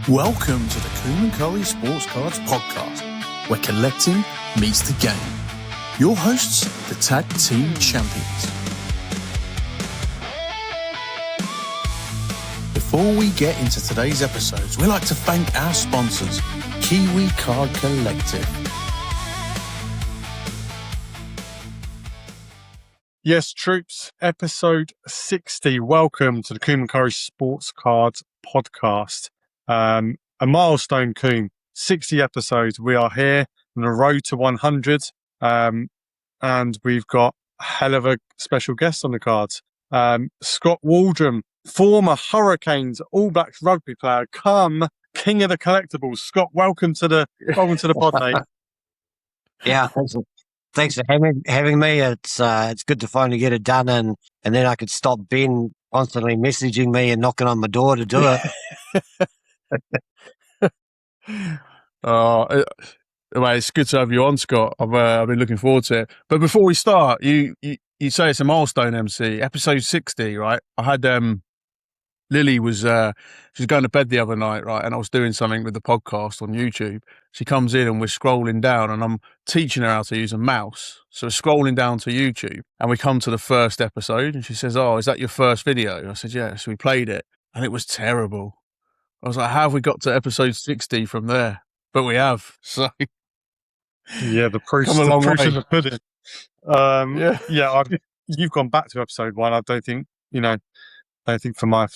Welcome to the Coom Currie Sports Cards podcast, where collecting meets the game. Your hosts, the Tag Team Champions. Before we get into today's episodes, we'd like to thank our sponsors, Kiwi Card Collective. Yes, troops, episode 60. Welcome to the Coom Currie Sports Cards podcast. A milestone, Coom. 60 episodes. We are here on the road to 100. And we've got a hell of a special guest on the cards. Scott Waldrom, former Hurricanes All Black rugby player, come king of the collectibles. Scott, welcome to the pod, mate. Yeah, thanks for having me. It's good to finally get it done, and then I could stop Ben constantly messaging me and knocking on my door to do it. Well, it's good to have you on, Scott. I've been looking forward to it. But before we start, you say it's a milestone, MC, episode 60, right? I had Lily was she was going to bed the other night, right? And I was doing something with the podcast on YouTube. She comes in and we're scrolling down, and I'm teaching her how to use a mouse. So we're scrolling down to YouTube, and we come to the first episode, and she says, "Oh, is that your first video?" I said, "Yeah." So we played it, and it was terrible. I was like, "How have we got to episode 60 from there?" But we have. So yeah, the proof come a long way. In the pudding. You've gone back to episode 1. I don't think for my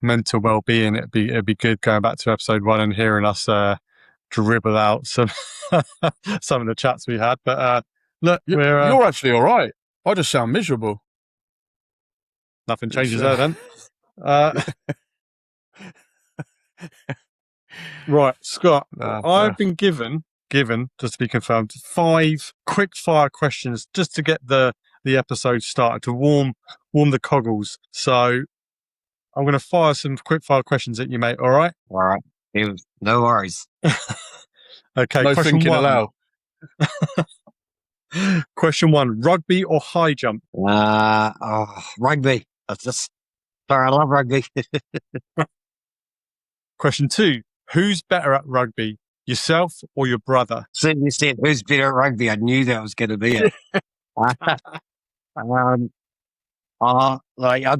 mental well-being, it'd be good going back to episode 1 and hearing us dribble out some of the chats we had. But look, you're actually all right. I just sound miserable. Nothing changes there then. Right, Scott, I've been given, just to be confirmed, 5 quick-fire questions just to get the episode started, to warm the coggles. So I'm going to fire some quick-fire questions at you, mate, all right? All right. No worries. Okay, no question thinking 1. Allowed. Question 1, rugby or high jump? Rugby. I love rugby. Question 2, who's better at rugby, yourself or your brother? So you said, who's better at rugby? I knew that was going to be it. I've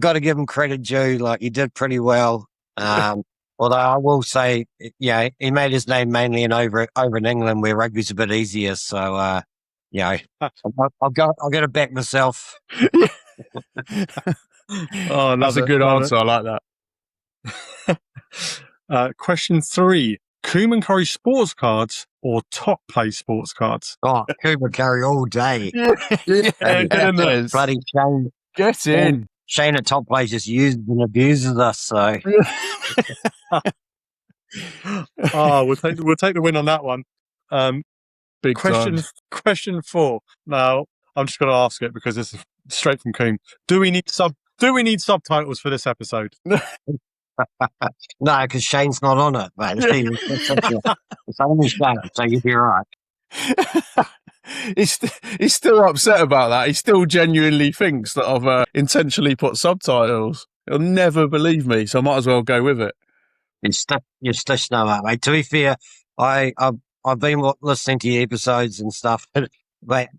got to give him credit due. Like, he did pretty well. Although I will say, he made his name mainly over in England, where rugby's a bit easier. So, I've got to back myself. Oh, that's a good answer. I like that. Question 3, Coom Currie Sports Cards or Top Play Sports Cards? Oh, Coom Currie all day. Goodness. Bloody Shane. Get in. Shane at Top Play just uses and abuses us, so. We'll take the win on that one. Big question 4. Now, I'm just going to ask it because this is straight from Coom. Do we need subtitles for this episode? No, because Shane's not on it, mate. It's only Shane, so you'll be all right. He's still upset about that. He still genuinely thinks that I've intentionally put subtitles. He'll never believe me, so I might as well go with it. You're stitching them up, mate. To be fair, I've been listening to your episodes and stuff, but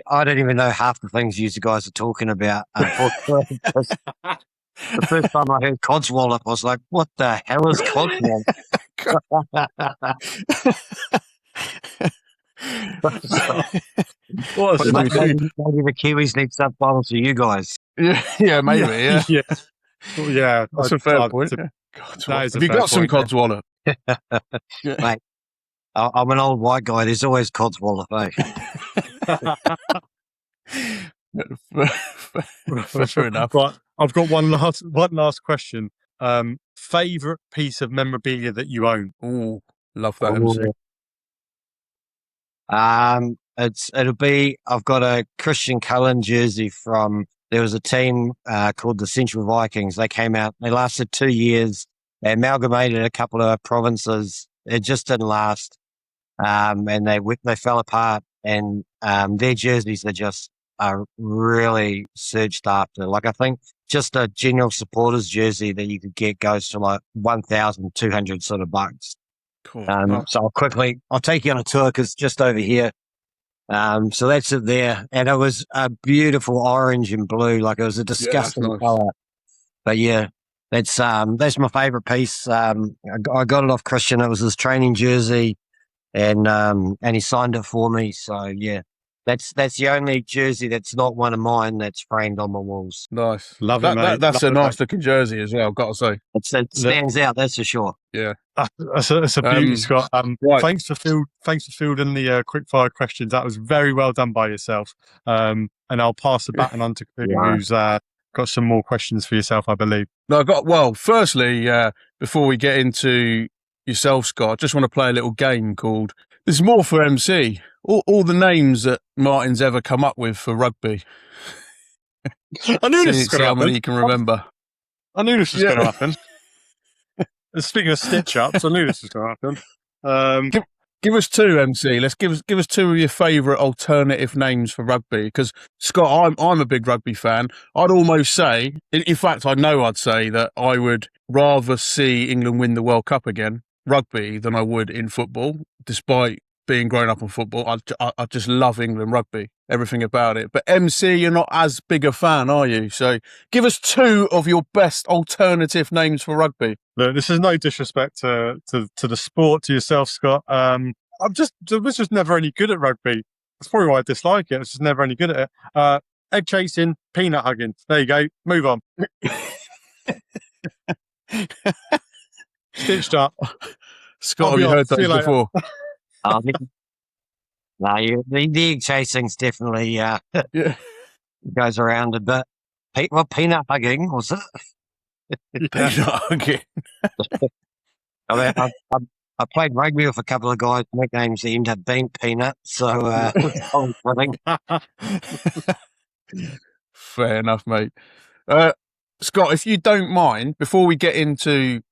I don't even know half the things you guys are talking about. The first time I heard Codswollop, I was like, what the hell is Codswollop? Maybe the Kiwis need subtitles for you guys. Yeah, maybe, yeah. That's a fair point. Have you got some Codswollop? Mate, I'm an old white guy. There's always Codswollop, Fair enough. Right, I've got one last question. Favorite piece of memorabilia that you own? Oh, love that, MC. I've got a Christian Cullen jersey from, there was a team called the Central Vikings. They came out, they lasted 2 years. They amalgamated a couple of provinces. It just didn't last. And they fell apart, and their jerseys are really searched after. Like, I think just a general supporters jersey that you could get goes to like 1,200 sort of bucks. Cool. Nice. So I'll take you on a tour because it's just over here. So that's it there. And it was a beautiful orange and blue. Like, it was a disgusting nice. color. But yeah, that's my favorite piece. I got it off Christian. It was his training jersey, and he signed it for me. So yeah, that's the only jersey that's not one of mine that's framed on my walls. Nice. Love it, mate. That's Love a it, nice mate. looking jersey as well, I've got to say. It stands out, that's for sure. Yeah. That's a beauty, Scott. Right. Thanks for fielding the quick-fire questions. That was very well done by yourself. And I'll pass the baton on to Coom, who's got some more questions for yourself, I believe. No, firstly, before we get into yourself, Scott, I just want to play a little game called This is More for MC. All the names that Martin's ever come up with for rugby. I knew this was See going to how many happen. you can remember. I knew this was going to happen. Speaking of stitch-ups, I knew this was going to happen. Give us two, MC. Let's give us two of your favourite alternative names for rugby. Because Scott, I'm a big rugby fan. I'd almost say, in fact, I know I'd say that I would rather see England win the World Cup again, rugby, than I would in football. Despite being grown up on football, I just love England rugby, everything about it. But MC, you're not as big a fan, are you? So give us two of your best alternative names for rugby. Look, this is no disrespect to the sport, to yourself, Scott. I was just never any good at rugby. That's probably why I dislike it. I was just never any good at it. Egg chasing, peanut hugging. There you go. Move on. Stitched up. Scott, have you heard those before? No, the egg chasing's definitely Yeah. goes around a bit. Peanut hugging, was it? Peanut hugging. I mean, I played rugby with a couple of guys. Nicknames end up being Peanut, so I think. Fair enough, mate. Scott, if you don't mind, before we get into,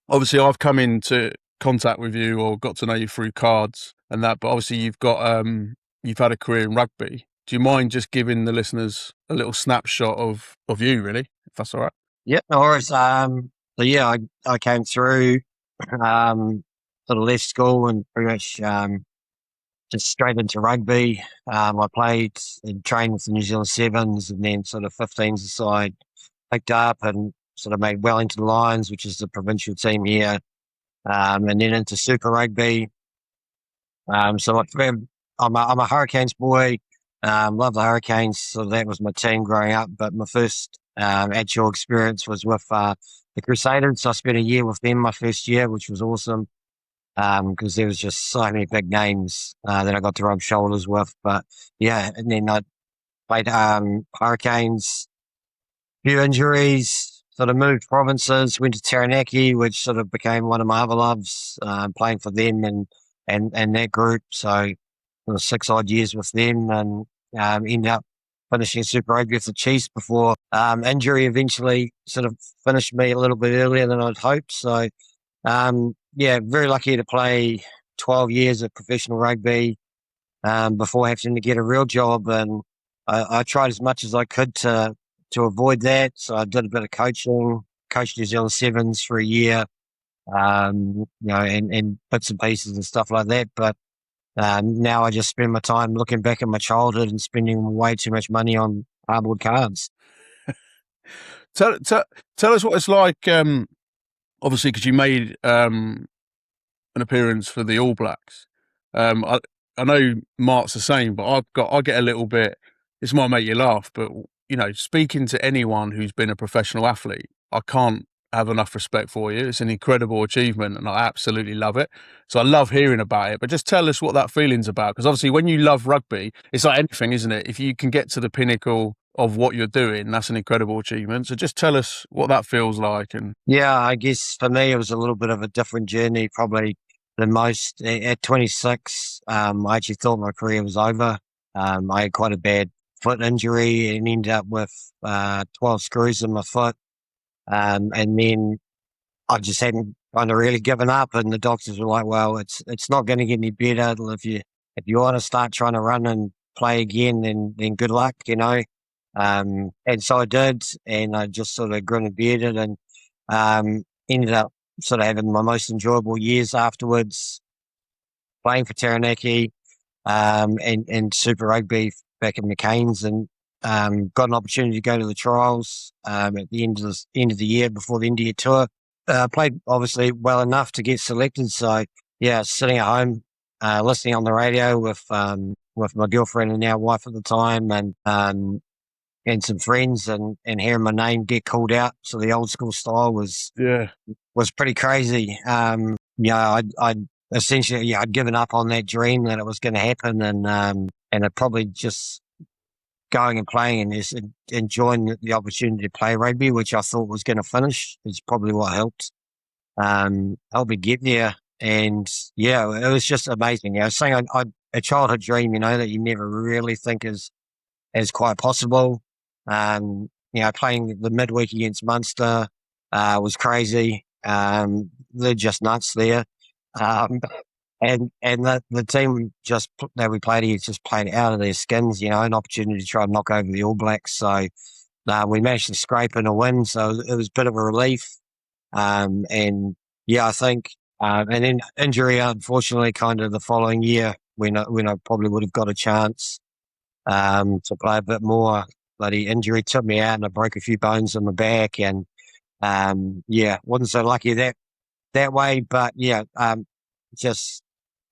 obviously I've come into contact with you or got to know you through cards and that, but obviously you've had a career in rugby. Do you mind just giving the listeners a little snapshot of you, really, if that's all right? Yeah, no worries. So yeah, I came through, sort of left school and pretty much just straight into rugby. I played and trained with the New Zealand Sevens, and then sort of 15s aside, picked up and sort of made Wellington Lions, which is the provincial team here, and then into Super Rugby. So I'm a Hurricanes boy. Love the Hurricanes, so that was my team growing up. But my first actual experience was with the Crusaders. So I spent a year with them my first year, which was awesome because there was just so many big names that I got to rub shoulders with. But yeah, and then I played Hurricanes, few injuries, sort of moved provinces, went to Taranaki, which sort of became one of my other loves, playing for them and that group. So 6 odd years with them, and ended up finishing Super Rugby with the Chiefs before injury eventually sort of finished me a little bit earlier than I'd hoped. So yeah, very lucky to play 12 years of professional rugby before having to get a real job, and I tried as much as I could to avoid that. So I did a bit of coaching, coached New Zealand Sevens for a year, and bits and pieces and stuff like that. But now I just spend my time looking back at my childhood and spending way too much money on cardboard cards. Tell us what it's like, obviously, because you made an appearance for the All Blacks. I know Mark's the same, but I get a little bit, this might make you laugh, but speaking to anyone who's been a professional athlete, I can't have enough respect for you. It's an incredible achievement and I absolutely love it. So I love hearing about it, but just tell us what that feeling's about. Because obviously when you love rugby, it's like anything, isn't it? If you can get to the pinnacle of what you're doing, that's an incredible achievement. So just tell us what that feels like. And yeah, I guess for me, it was a little bit of a different journey, probably than most. At 26, I actually thought my career was over. I had quite a bad foot injury and ended up with 12 screws in my foot. And then I just hadn't kind of really given up, and the doctors were like, well, it's not going to get any better. If you want to start trying to run and play again, then good luck, And so I did, and I just sort of grin and beared it, and ended up sort of having my most enjoyable years afterwards, playing for Taranaki, and Super Rugby back in McCain's, and got an opportunity to go to the trials at the end of the year before the India tour. Played obviously well enough to get selected. So yeah, sitting at home, listening on the radio with my girlfriend and now wife at the time, and some friends, and hearing my name get called out. So the old school style was pretty crazy. I'd essentially, I'd given up on that dream that it was going to happen, and it probably just going and playing and just enjoying the opportunity to play rugby, which I thought was going to finish, is probably what helped me get there. And yeah, it was just amazing. I was saying a childhood dream, that you never really think is quite possible. Playing the midweek against Munster was crazy. They're just nuts there. And the team that we played against just played out of their skins, an opportunity to try and knock over the All Blacks. So we managed to scrape in a win. So it was a bit of a relief. And yeah, I think, and then injury, unfortunately, kind of the following year when I probably would have got a chance to play a bit more. Bloody injury took me out, and I broke a few bones in my back, and wasn't so lucky that way. But yeah, just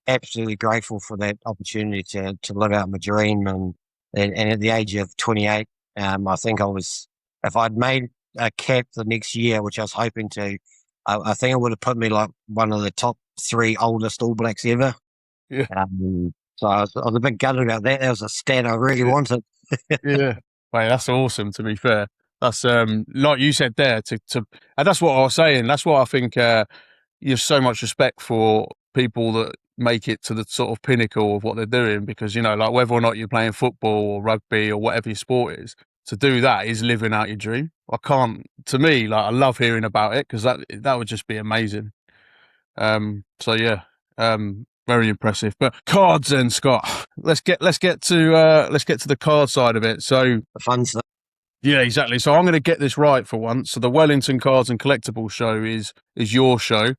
absolutely grateful for that opportunity to live out my dream. And at the age of 28, I think if I'd made a cap the next year, which I was hoping to, I think it would have put me like one of the top 3 oldest All Blacks ever. Yeah. So I was a bit gutted about that. That was a stat I really wanted. Yeah. Mate, that's awesome, to be fair. That's like you said there, and that's what I was saying. That's why I think you have so much respect for people that make it to the sort of pinnacle of what they're doing, because, like whether or not you're playing football or rugby or whatever your sport is, to do that is living out your dream. To me, like, I love hearing about it, because that would just be amazing. So yeah, very impressive. But cards then, Scott. Let's get to the card side of it. So The fun stuff. yeah, exactly. So I'm going to get this right for once. So the Wellington Cards and Collectible show is your show,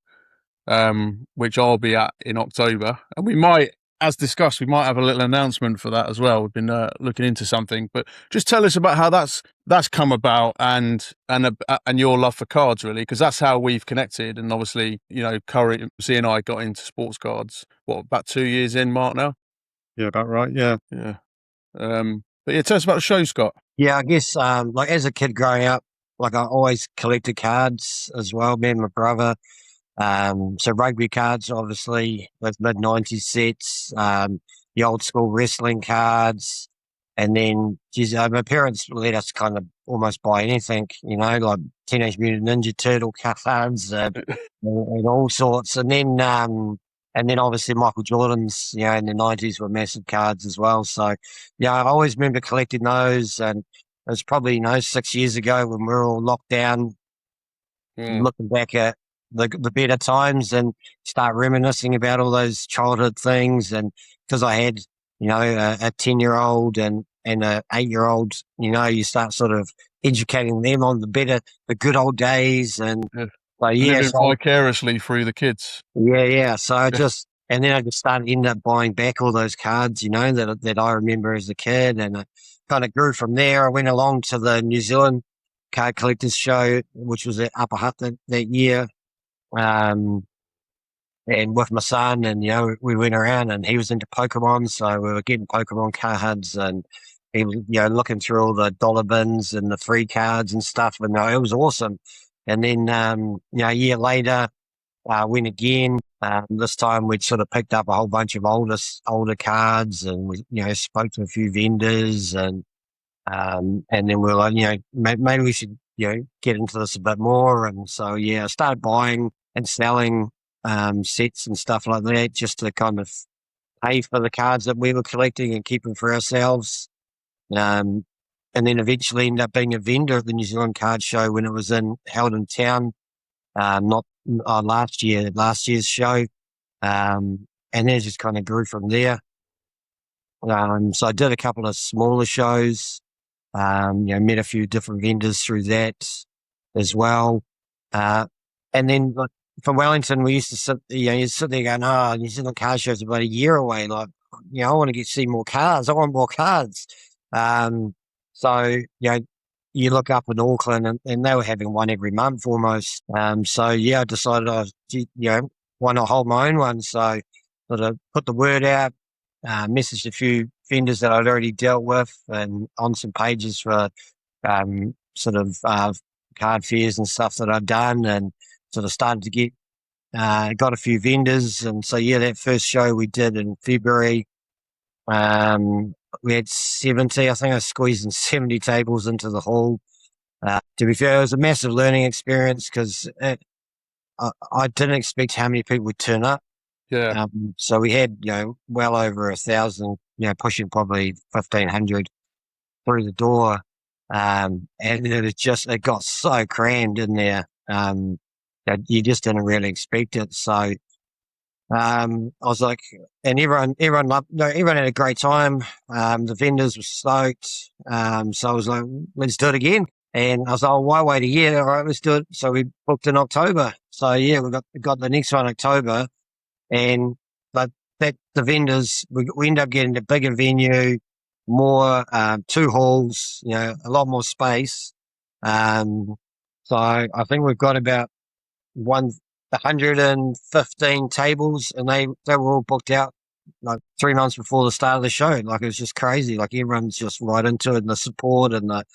which I'll be at in October. And we might, as discussed, have a little announcement for that as well. We've been looking into something, but just tell us about how that's come about, and your love for cards, really, because that's how we've connected. And obviously, Currie and I got into sports cards, about 2 years in, Mark, now? Yeah, about right. Yeah. Yeah. But yeah, tell us about the show, Scott. Yeah, I guess, like as a kid growing up, like I always collected cards as well, me and my brother. So rugby cards, obviously, with mid-90s sets, the old school wrestling cards. And then, my parents let us kind of almost buy anything, like Teenage Mutant Ninja Turtle cards and all sorts. And then obviously Michael Jordan's, in the 90s were massive cards as well. So, yeah, I always remember collecting those. And it was probably, 6 years ago when we were all locked down, looking back at the better times and start reminiscing about all those childhood things. And because I had, a 10-year-old and a 8-year-old, you start sort of educating them on the good old days. And living vicariously through the kids. Yeah. So and then I just ended up buying back all those cards, that I remember as a kid. And I kind of grew from there. I went along to the New Zealand Card Collectors Show, which was at Upper Hutt that year. And with my son, and, we went around, and he was into Pokemon. So we were getting Pokemon cards, and he was, looking through all the dollar bins and the free cards and stuff. And it was awesome. And then, a year later, went again. This time we'd sort of picked up a whole bunch of older cards, and we, spoke to a few vendors, and then we were like, maybe we should, get into this a bit more. And so, I started buying and selling sets and stuff like that, just to kind of pay for the cards that we were collecting and keep them for ourselves. And then eventually ended up being a vendor at the New Zealand Card Show when it was held in town, not last year's show. And then it just kind of grew from there. So I did a couple of smaller shows, Met a few different vendors through that as well. And then like, for Wellington, we used to sit, you sit there going, oh, New Zealand Card Show's about a year away. Like, I want to see more cards. I want more cards. So, you look up in Auckland and they were having one every month almost. I decided, why not hold my own one? So sort of put the word out, messaged a few vendors that I'd already dealt with and on some pages for card fairs and stuff that I'd done, and sort of started to get, got a few vendors. And so, that first show we did in February, we had 70, I think I squeezed in 70 tables into the hall. To be fair, it was a massive learning experience because I didn't expect how many people would turn up. Yeah. So we had, well over 1,000, pushing probably 1,500 through the door. And it got so crammed in there, that you just didn't really expect it. So, I was like, and everyone loved, everyone had a great time. The vendors were stoked. So I was like, let's do it again. And I was like, why wait a year? All right, let's do it. So we booked in October. So we got the next one in October, but the vendors, we ended up getting a bigger venue, more, 2 halls, a lot more space. So I think we've got about 115 tables, and they were all booked out like 3 months before the start of the show. Like, it was just crazy. Like, everyone's just right into it, and the support and the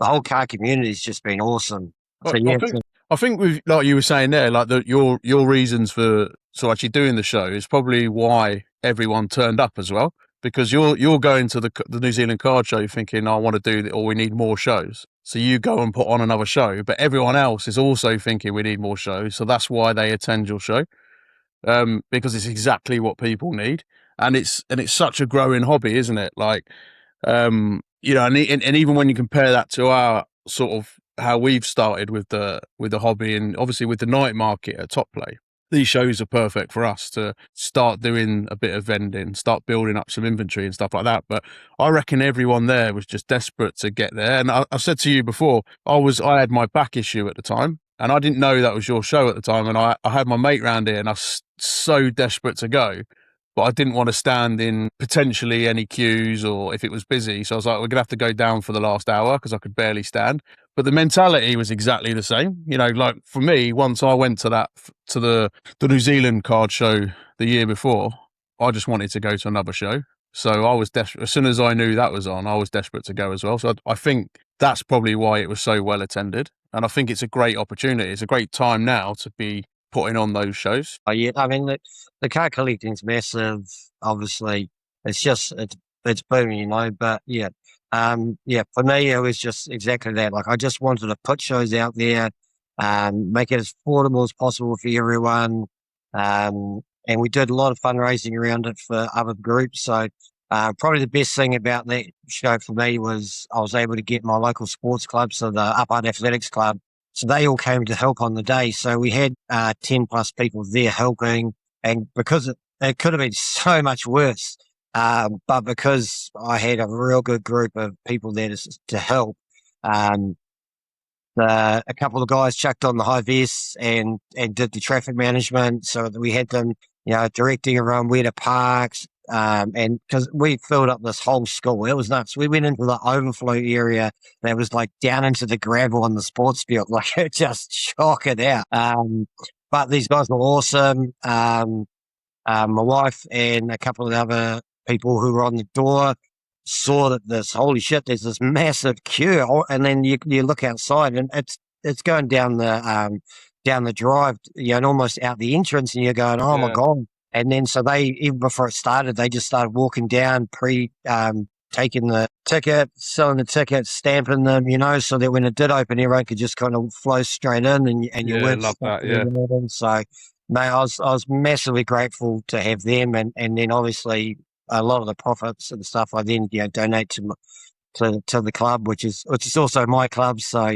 whole car community has just been awesome. So, I think with, like you were saying there, like your reasons for actually doing the show is probably why everyone turned up as well, because you're going to the New Zealand Card Show thinking, I want to do that, or we need more shows. So you go and put on another show, but everyone else is also thinking we need more shows. So that's why they attend your show, because it's exactly what people need, and it's such a growing hobby, isn't it? Like, and even when you compare that to our sort of how we've started with the hobby, and obviously with the night market at Top Play, these shows are perfect for us to start doing a bit of vending, start building up some inventory and stuff like that. But I reckon everyone there was just desperate to get there. And I said to you before, I had my back issue at the time, and I didn't know that was your show at the time. And I had my mate round here, and I was so desperate to go, but I didn't want to stand in potentially any queues or if it was busy. So I was like, we're going to have to go down for the last hour because I could barely stand. But the mentality was exactly the same. Like for me, once I went to the New Zealand Card Show the year before, I just wanted to go to another show. So I was desperate. As soon as I knew that was on, I was desperate to go as well. So I think that's probably why it was so well attended. And I think it's a great opportunity. It's a great time now to be putting on those shows. Oh, yeah. I mean, the card collecting's massive. Obviously, it's booming, but yeah. For me, it was just exactly that. Like, I just wanted to put shows out there, make it as affordable as possible for everyone. And we did a lot of fundraising around it for other groups. So, probably the best thing about that show for me was I was able to get my local sports club, so the Upright Athletics Club. So they all came to help on the day. So we had 10 plus people there helping, and because it could have been so much worse, but because I had a real good group of people there to help, a couple of guys chucked on the high vests and did the traffic management, so that we had them, directing around where to park. And because we filled up this whole school, it was nuts. We went into the overflow area that was like down into the gravel on the sports field, like it just shock it out. But these guys were awesome. My wife and a couple of other people who were on the door saw that holy shit, there's this massive queue, and then you look outside and it's going down the drive, and almost out the entrance, and you're going, oh my God. And then so they, even before it started, they just started walking down, taking the ticket, selling the tickets, stamping them, so that when it did open, everyone could just kind of flow straight in, and you weren't love that, So, mate, I was massively grateful to have them, and then obviously a lot of the profits and stuff I then donate to the club, which is also my club. So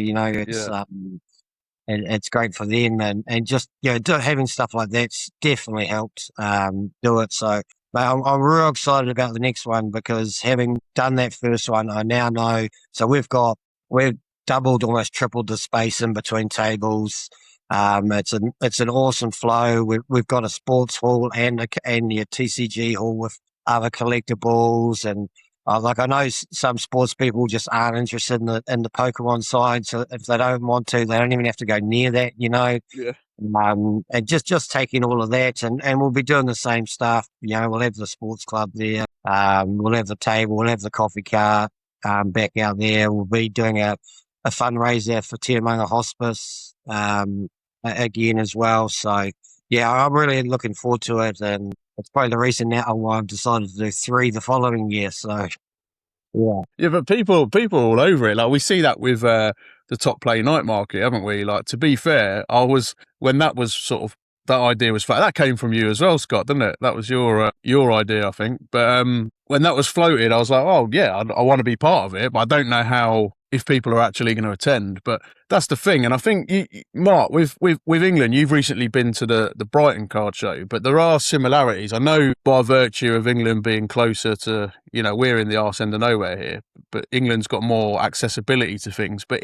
it's great for them, and just having stuff like that's definitely helped do it. So But I'm real excited about the next one because having done that first one, I now know. So we've doubled, almost tripled the space in between tables. It's an awesome flow. We've got a sports hall and a TCG hall with other collectibles, and I know some sports people just aren't interested in the Pokemon side. So if they don't want to, they don't even have to go near that, Yeah. And just taking all of that, and we'll be doing the same stuff. We'll have the sports club there. We'll have the table. We'll have the coffee car back out there. We'll be doing a fundraiser for Tiamonga Hospice again as well. So yeah, I'm really looking forward to it, and it's probably the reason now why I've decided to do 3 the following year. So yeah. Yeah, but people are all over it. Like we see that with the top play night market, haven't we? Like, to be fair, when that was sort of, that idea was that came from you as well, Scott, didn't it? That was your idea, I think. But when that was floated, I was like, oh yeah, I want to be part of it, but I don't know if people are actually going to attend. But that's the thing. And I think, Mark, with England, you've recently been to the Brighton Card Show, but there are similarities. I know by virtue of England being closer to, we're in the arse end of nowhere here, but England's got more accessibility to things. But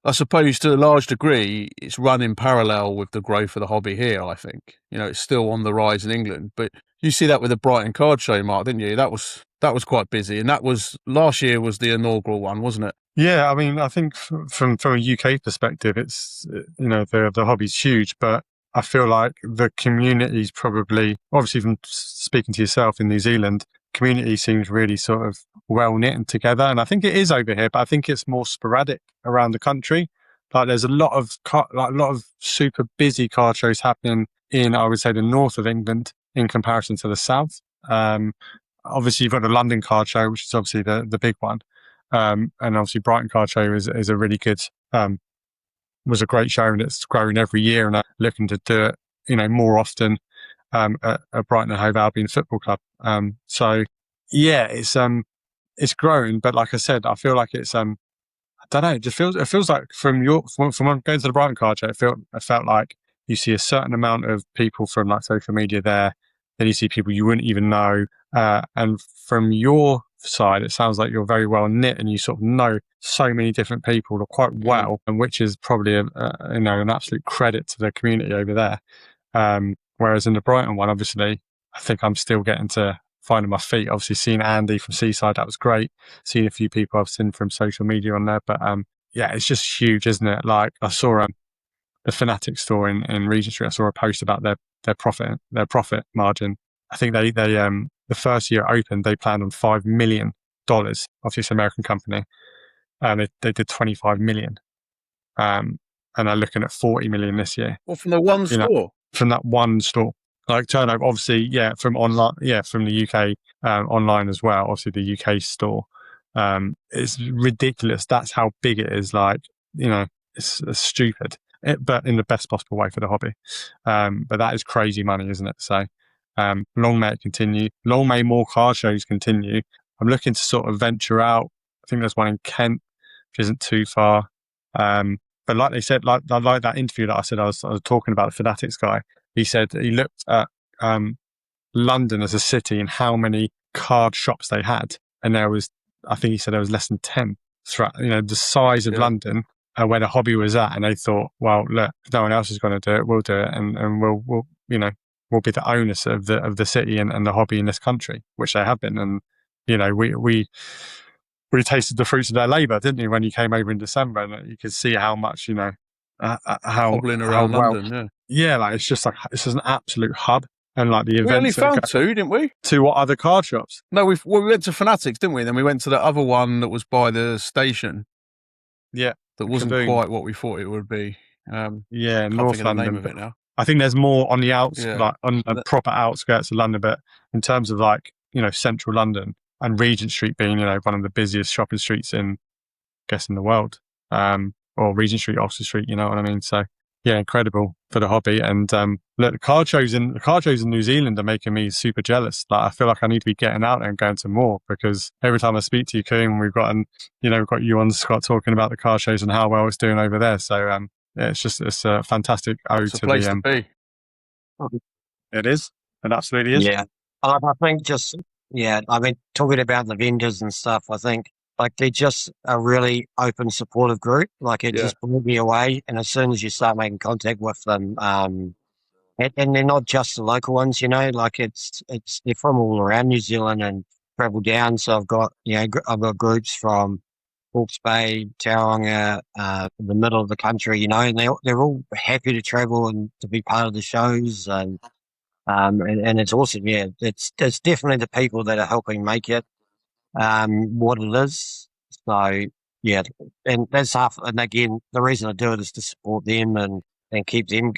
I suppose to a large degree, it's run in parallel with the growth of the hobby here, I think. It's still on the rise in England. But you see that with the Brighton Card Show, Mark, didn't you? That was quite busy. And that was, last year was the inaugural one, wasn't it? Yeah, I mean, I think from a UK perspective, it's, the hobby's huge, but I feel like the community's probably, obviously from speaking to yourself in New Zealand, community seems really sort of well knit and together. And I think it is over here, but I think it's more sporadic around the country. Like there's a lot of super busy card shows happening in, I would say, the north of England in comparison to the south. Obviously you've got the London Card Show, which is obviously the big one. And obviously Brighton Card Show is a really good, was a great show, and it's growing every year, and I'm looking to do it, more often, at Brighton and Hove Albion Football Club. So yeah, it's growing, but like I said, I feel like it's, I don't know, it feels like from going to the Brighton Card Show, it felt like you see a certain amount of people from like social media there, then you see people you wouldn't even know, and from your side, it sounds like you're very well knit and you sort of know so many different people quite well, and which is probably an absolute credit to the community over there. Whereas in the Brighton one, obviously, I think I'm still getting to finding my feet. Obviously, seeing Andy from Seaside, that was great. Seeing a few people I've seen from social media on there, but yeah, it's just huge, isn't it? Like I saw the Fnatic store in Regent Street. I saw a post about their profit margin. I think they the first year it opened, they planned on $5 million. Obviously, it's an American company. They did 25 million. And they're looking at 40 million this year. Well, from the one store? From that one store. Like turnover, obviously, yeah, from online, yeah, from the UK online as well. Obviously, the UK store. It's ridiculous. That's how big it is. Like, it's stupid. But in the best possible way for the hobby. But that is crazy money, isn't it? So, long may it continue. Long may more card shows continue. I'm looking to sort of venture out. I think there's one in Kent, which isn't too far. But like they said, like that interview that I said, I was talking about the Fanatics guy. He said he looked at London as a city and how many card shops they had, and I think he said there was less than 10 throughout, the size of London. Where the hobby was at, and they thought, well, look, if no one else is going to do it, we'll do it, and we'll be the owners of the city and the hobby in this country, which they have been. And we tasted the fruits of their labour, didn't we, when you came over in December, and you could see how much how hobbling around well, London, like it's just an absolute hub. And like the events, we only found 2, didn't we? 2 what other card shops? No, we went to Fanatics, didn't we? Then we went to the other one that was by the station. Yeah. That wasn't quite what we thought it would be. North London. Name of it now. I think there's more on the like on the proper outskirts of London, but in terms of like, central London and Regent Street being, one of the busiest shopping streets in the world, or Regent Street, Oxford Street, you know what I mean? So yeah, incredible for the hobby. And look, the card shows in New Zealand are making me super jealous. Like I feel like I need to be getting out there and going to more, because every time I speak to you, Coom, we've got you on, Scott, talking about the card shows and how well it's doing over there. So yeah, it's a fantastic ode to the place to be. It is. It absolutely is. Yeah. I think just, yeah, I mean, talking about the vendors and stuff, I think like they're just a really open, supportive group. Like it Yeah. just blew me away. And as soon as you start making contact with them, and they're not just the local ones, like they're from all around New Zealand and travel down. So I've got, I've got groups from Hawke's Bay, Tauranga, the middle of the country, and they're all happy to travel and to be part of the shows. And it's awesome. Yeah, it's definitely the people that are helping make it what it is. So yeah, and that's half. And again, the reason I do it is to support them and keep them,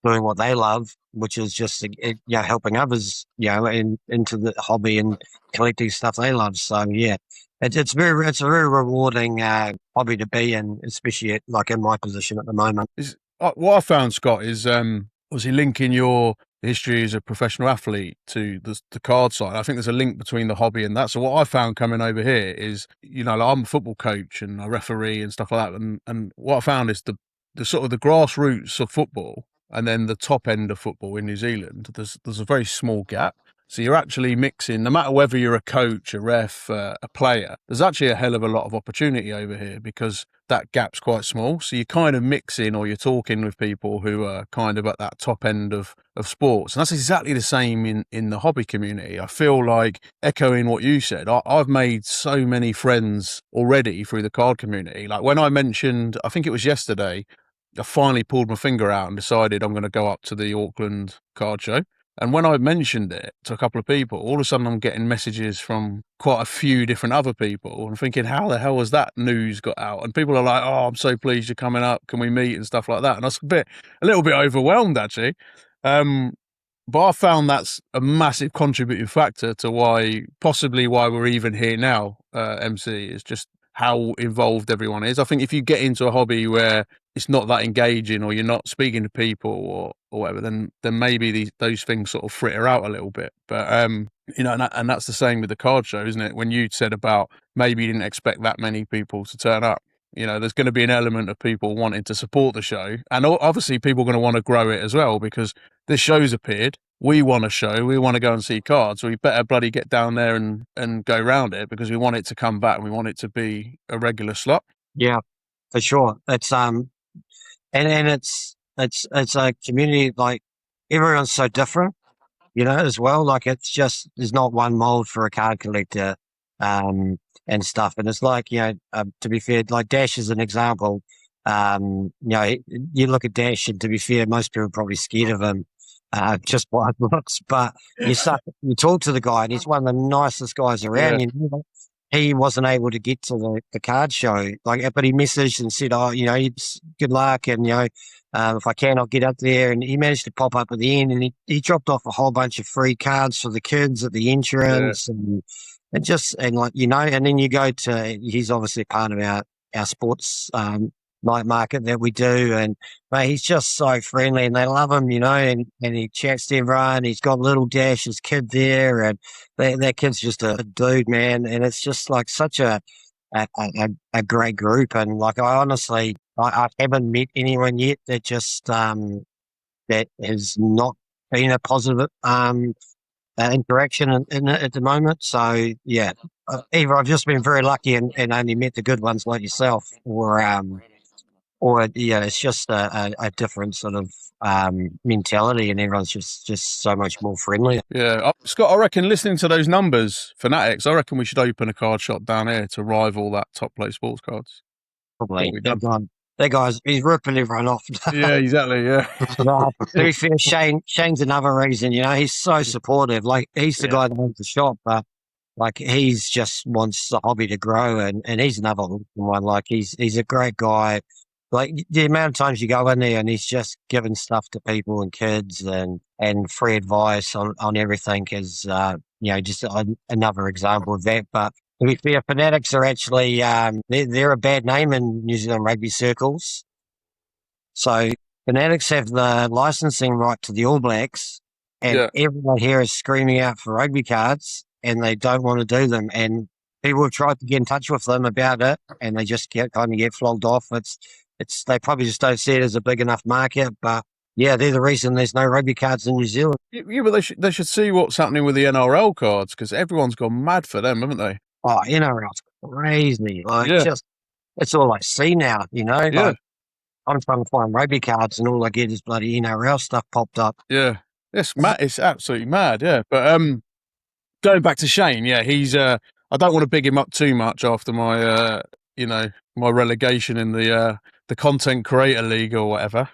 doing what they love, which is just helping others, into the hobby and collecting stuff they love. So yeah, it's a very rewarding hobby to be in, especially like in my position at the moment. What I found, Scott, is was he linking your history as a professional athlete to the card side. I think there's a link between the hobby and that. So what I found coming over here is, like I'm a football coach and a referee and stuff like that. And what I found is the sort of the grassroots of football and then the top end of football in New Zealand, there's a very small gap. So you're actually mixing, no matter whether you're a coach, a ref, a player, there's actually a hell of a lot of opportunity over here because that gap's quite small. So you're kind of mixing or you're talking with people who are kind of at that top end of sports. And that's exactly the same in the hobby community. I feel like, echoing what you said, I've made so many friends already through the card community. Like when I mentioned, I think it was yesterday, I finally pulled my finger out and decided I'm going to go up to the Auckland Card Show. And when I mentioned it to a couple of people, all of a sudden I'm getting messages from quite a few different other people. I'm thinking, how the hell has that news got out? And people are like, oh, I'm so pleased you're coming up. Can we meet and stuff like that? And I was a little bit overwhelmed, actually. But I found that's a massive contributing factor to why we're even here now, MC, is just how involved everyone is. I think if you get into a hobby where it's not that engaging or you're not speaking to people or whatever, then maybe those things sort of fritter out a little bit. But, and that's the same with the card show, isn't it? When you said about maybe you didn't expect that many people to turn up, there's going to be an element of people wanting to support the show. And obviously people are going to want to grow it as well because this show's appeared. We want a show. We want to go and see cards. We better bloody get down there and go round it because we want it to come back and we want it to be a regular slot. Yeah, for sure. It's and it's a community, like everyone's so different, as well. Like it's just, there's not one mold for a card collector, and stuff. And it's like, to be fair, like Dash is an example. You look at Dash and to be fair, most people are probably scared of him. Just by looks, but you talk to the guy, and he's one of the nicest guys around. Yeah. He wasn't able to get to the card show, but he messaged and said, "Oh, good luck, and if I can, I'll get up there." And he managed to pop up at the end, and he dropped off a whole bunch of free cards for the kids at the entrance, and then you go to. He's obviously part of our sports night market that we do, and mate, he's just so friendly and they love him, and he chats to everyone. He's got little Dash's kid there, and that kid's just a dude, man, and it's just like such a great group. And like I haven't met anyone yet that just that has not been a positive interaction in it at the moment. So yeah, either I've just been very lucky and only met the good ones like yourself, or it's just a different sort of mentality, and everyone's just so much more friendly. Yeah, Scott, I reckon listening to those numbers, Fanatics, I reckon we should open a card shop down here to rival that Top Play Sports Cards. Probably. That guy's he's ripping everyone off. Yeah, exactly, yeah. To be fair, Shane's another reason, he's so supportive. Like, he's the guy that owns the shop, but like he's just wants the hobby to grow, and he's another one. Like he's a great guy. Like the amount of times you go in there and he's just giving stuff to people and kids and free advice on everything is, just another example of that. But to be fair, Fanatics are actually, they're a bad name in New Zealand rugby circles. So Fanatics have the licensing right to the All Blacks, and everyone here is screaming out for rugby cards, and they don't want to do them. And people have tried to get in touch with them about it, and they just get flogged off. They probably just don't see it as a big enough market, but Yeah, they're the reason there's no rugby cards in New Zealand. Yeah, but they should see what's happening with the NRL cards because everyone's gone mad for them, haven't they? Oh, NRL's crazy. Like, Yeah. it's all I see now, you know? Yeah. Like, I'm trying to find rugby cards and all I get is bloody NRL stuff popped up. Yeah. It's mad. It's absolutely mad. Yeah. But going back to Shane, yeah, he's. I don't want to big him up too much after my, my relegation in the content creator league or whatever.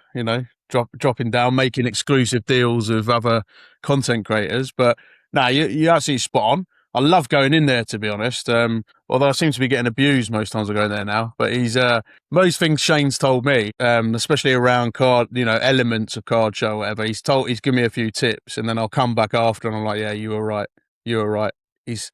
Dropping down, making exclusive deals with other content creators. But no, you're absolutely spot on. I love going in there, to be honest. Although I seem to be getting abused most times I go in there now. But he's most things Shane's told me, especially around card, elements of card show, or whatever. He's given me a few tips, and then I'll come back after, and I'm like, yeah, you were right. You were right. He's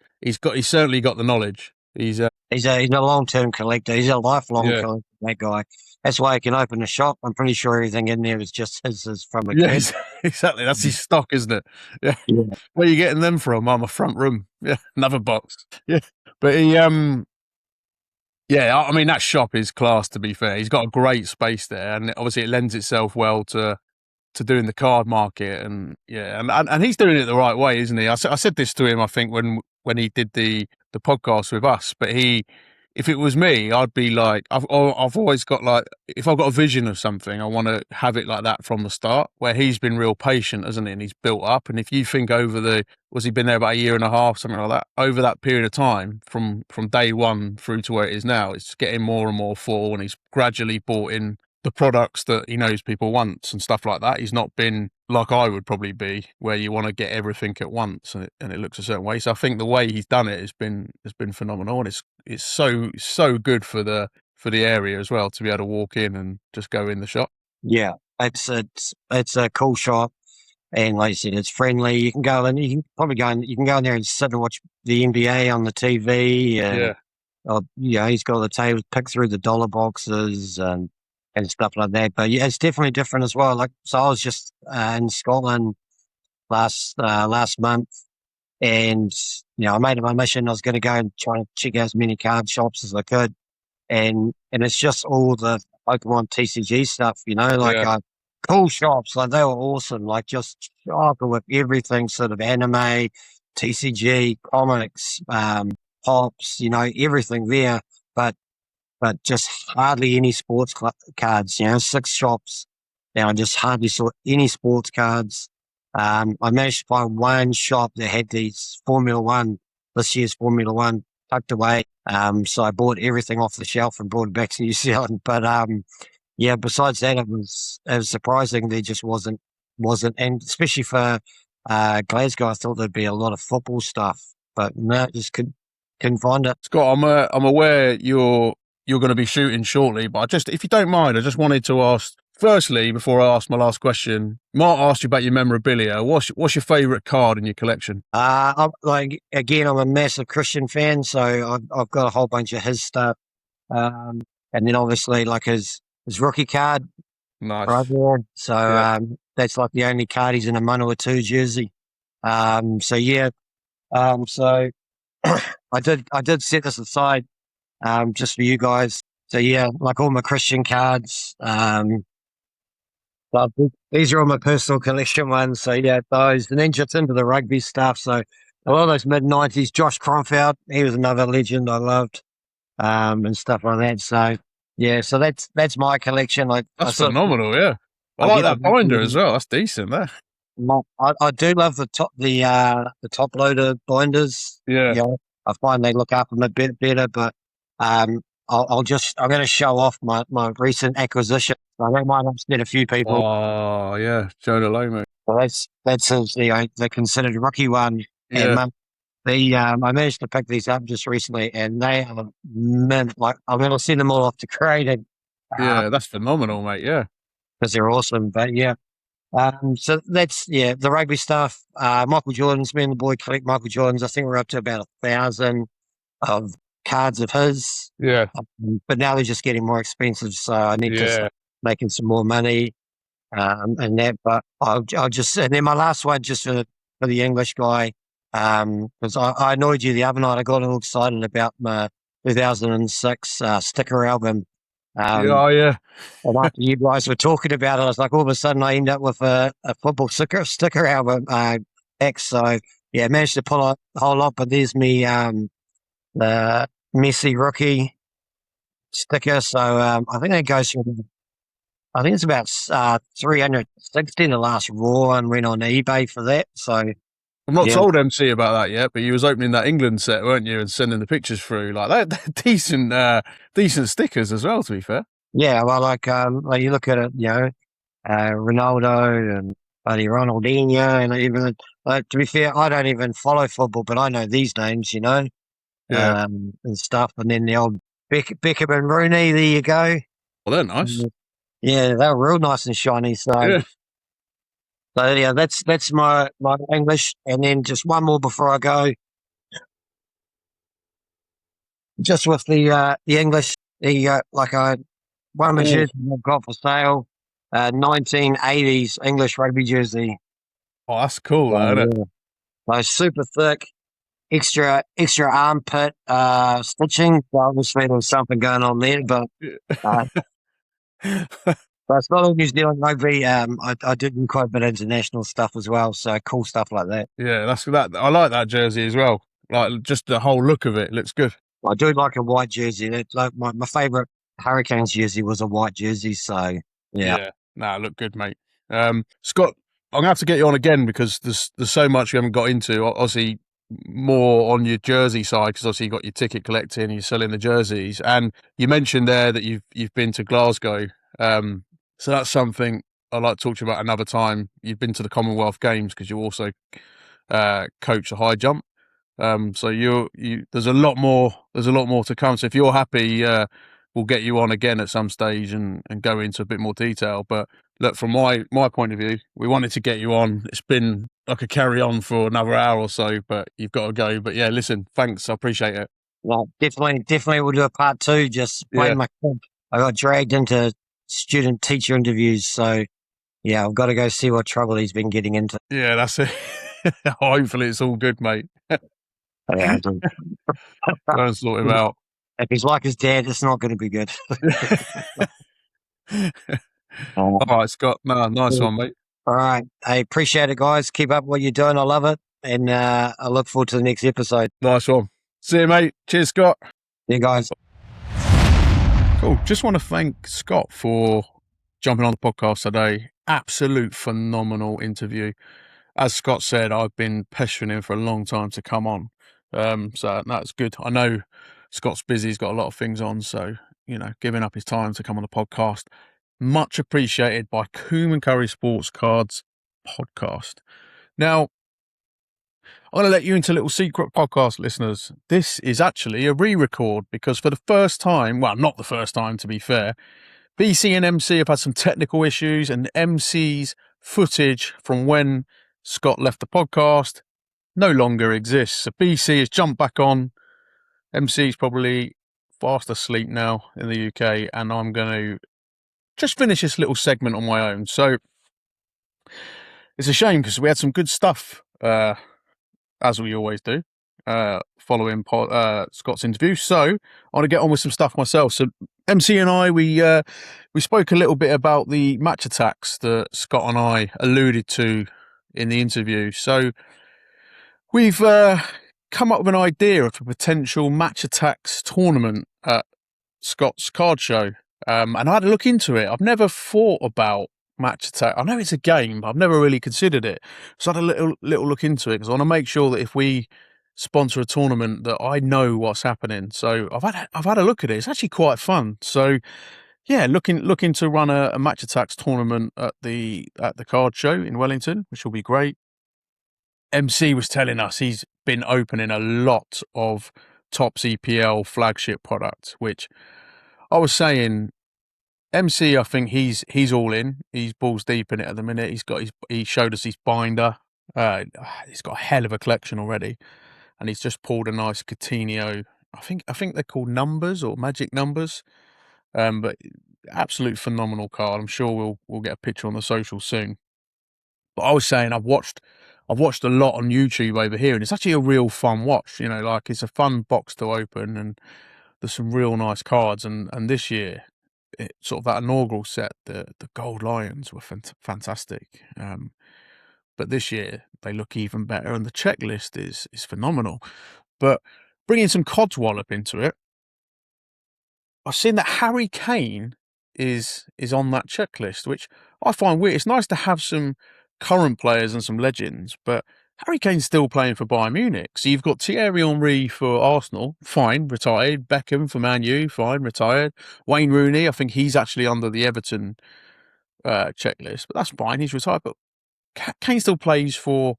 certainly got the knowledge. He's a long-term collector. He's a lifelong Yeah. collector, that guy. That's why he can open a shop. I'm pretty sure everything in there is just his from a Yeah, kid. exactly. That's his stock, isn't it? Yeah. Yeah. Where are you getting them from? I'm a front room. Yeah, another box. Yeah, but he yeah, I mean that shop is class. To be fair, he's got a great space there, and obviously it lends itself well to doing the card market, and yeah, and he's doing it the right way, isn't he? I said this to him, I think when he did the podcast with us, but if it was me, I'd be like, I've always got like, if I've got a vision of something, I want to have it like that from the start. Where he's been real patient, hasn't he? And he's built up. And if you think over he been there about a year and a half, something like that, over that period of time, from day one through to where it is now, it's getting more and more full, and he's gradually bought in the products that he knows people want and stuff like that. He's not been like I would probably be, where you want to get everything at once and it looks a certain way. So I think the way he's done it has been phenomenal, and it's so good for the area as well to be able to walk in and just go in the shop. Yeah, it's a cool shop, and like I said, it's friendly. You can go in. You can go in there and sit and watch the NBA on the TV. And, he's got the tables, pick through the dollar boxes and stuff like that. But yeah, it's definitely different as well. Like, so I was just in Scotland last month, and I made it my mission. I was going to go and try to check out as many card shops as I could, and it's just all the Pokemon TCG stuff, cool shops. Like, they were awesome. Like, just sharp with everything, sort of anime, TCG, comics, pops, everything there. But just hardly any sports cards, 6 shops. I just hardly saw any sports cards. I managed to find one shop that had these this year's Formula One tucked away. So I bought everything off the shelf and brought it back to New Zealand. But, besides that, it was surprising there just wasn't, and especially for Glasgow, I thought there'd be a lot of football stuff, but no, just couldn't find it. Scott, I'm aware you're going to be shooting shortly, but if you don't mind, I just wanted to ask, firstly, before I ask my last question, Mark asked you about your memorabilia. What's your favourite card in your collection? I'm a massive Christian fan, so I've got a whole bunch of his stuff. And then obviously like his rookie card. Nice. Right there. So that's like the only card he's in a Manawatu jersey. So I did set this aside just for you guys. So yeah, like all my Christian cards. These are all my personal collection ones. So yeah, those, and then just into the rugby stuff. So a lot of those mid-90s, Josh Cromfeld, he was another legend I loved, and stuff like that. So yeah, so that's my collection. That's phenomenal. Yeah, I like that binder as well. That's decent. There. I do love the top loader binders. Yeah. I find they look up a bit better, but I'm going to show off my recent acquisition. I don't mind upset a few people. Oh yeah, Jonah Lomo. So that's his, the considered rookie one. Yeah. And I managed to pick these up just recently, and they are mint. Like, I'm going to send them all off to Created. Yeah, that's phenomenal, mate. Yeah, because they're awesome. But yeah. So that's, the rugby stuff. Michael Jordan's, me and the boy collect Michael Jordan's. I think we're up to about 1,000 of cards of his. Yeah. But now they're just getting more expensive, so I need to start making some more money and that. But I'll just, and then my last one just for the English guy, because I annoyed you the other night. I got all excited about my 2006 sticker album. Oh, yeah. And after you guys were talking about it, I was like, all of a sudden I end up with a football sticker album X. So yeah, managed to pull a whole lot. But there's me, the Messi rookie sticker. So I think that goes from, I think it's about 360. The last raw one went on eBay for that. So I'm not yeah. told MC about that yet, but you was opening that England set, weren't you, and sending the pictures through. Like they're decent stickers as well, to be fair. Yeah, well, like you look at it, Ronaldo and bloody Ronaldinho, and even to be fair, I don't even follow football, but I know these names, Yeah. and stuff. And then the old Beckham and Rooney. There you go. Well, they're nice. Yeah, they're real nice and shiny. So, Yeah. so yeah, that's my English, and then just one more before I go. Just with the English, one of my jerseys I've got for sale, 1980s English rugby jersey. Oh, that's cool, isn't it? So super thick, extra armpit stitching. So obviously there's something going on there, but it's not all New Zealand rugby. I do quite a bit of international stuff as well, so cool stuff like that. Yeah, that's that. I like that jersey as well. Like just the whole look of it looks good. I do like a white jersey. Like my favourite Hurricanes jersey was a white jersey. So yeah. Nah, look good, mate. Scott, I'm gonna have to get you on again because there's so much we haven't got into. Obviously, more on your jersey side because obviously you got your ticket collecting, you're selling the jerseys, and you mentioned there that you've been to Glasgow. So that's something I'd like to talk to you about another time. You've been to the Commonwealth Games because you also coach the high jump. So there's a lot more to come. So if you're happy, we'll get you on again at some stage and go into a bit more detail. But look, from my point of view, we wanted to get you on. It's been like a carry on for another hour or so, but you've got to go. But yeah, listen, thanks. I appreciate it. Well, definitely we'll do a part 2. Just blame my kid. I got dragged into student teacher interviews. So yeah, I've got to go see what trouble he's been getting into. Yeah, that's it. Hopefully it's all good, mate. Yeah, Go and sort him out. If he's like his dad, it's not going to be good. All right, Scott. No, nice one, mate. All right. I appreciate it, guys. Keep up what you're doing. I love it. And I look forward to the next episode. Nice one. See you, mate. Cheers, Scott. Yeah, guys. Cool. Just want to thank Scott for jumping on the podcast today. Absolute phenomenal interview. As Scott said, I've been pestering him for a long time to come on. So that's good. I know Scott's busy. He's got a lot of things on. So, giving up his time to come on the podcast. Much appreciated by Coom Currie Sports Cards podcast. Now, I'm going to let you into a little secret, podcast listeners. This is actually a re-record because for the first time, well, not the first time to be fair, BC and MC have had some technical issues and MC's footage from when Scott left the podcast no longer exists. So BC has jumped back on. MC's probably fast asleep now in the UK, and I'm going to just finish this little segment on my own. So it's a shame because we had some good stuff, as we always do, following Scott's interview. So I want to get on with some stuff myself. So MC and I, we spoke a little bit about the match attacks that Scott and I alluded to in the interview. So we've come up with an idea of a potential match attacks tournament at Scott's Card Show. And I had a look into it. I've never thought about match attack. I know it's a game, but I've never really considered it. So I had a little look into it because I want to make sure that if we sponsor a tournament that I know what's happening. So I've had a look at it. It's actually quite fun. So yeah, looking to run a match attacks tournament at the card show in Wellington, which will be great. MC was telling us he's been opening a lot of Topps EPL Flagship products, which I was saying, MC, I think he's all in. He's balls deep in it at the minute. He showed us his binder. He's got a hell of a collection already, and he's just pulled a nice Coutinho. I think they're called numbers or magic numbers, but absolute phenomenal card. I'm sure we'll get a picture on the social soon. But I was saying I've watched a lot on YouTube over here, and it's actually a real fun watch. Like it's a fun box to open, and there's some real nice cards. And this year, sort of that inaugural set, the Gold Lions were fantastic. But this year they look even better, and the checklist is phenomenal. But bringing some Codswollop into it, I've seen that Harry Kane is on that checklist, which I find weird. It's nice to have some current players and some legends, but Harry Kane's still playing for Bayern Munich. So you've got Thierry Henry for Arsenal, fine, retired. Beckham for Man U, fine, retired. Wayne Rooney, I think he's actually under the Everton checklist, but that's fine, he's retired. But Kane still plays for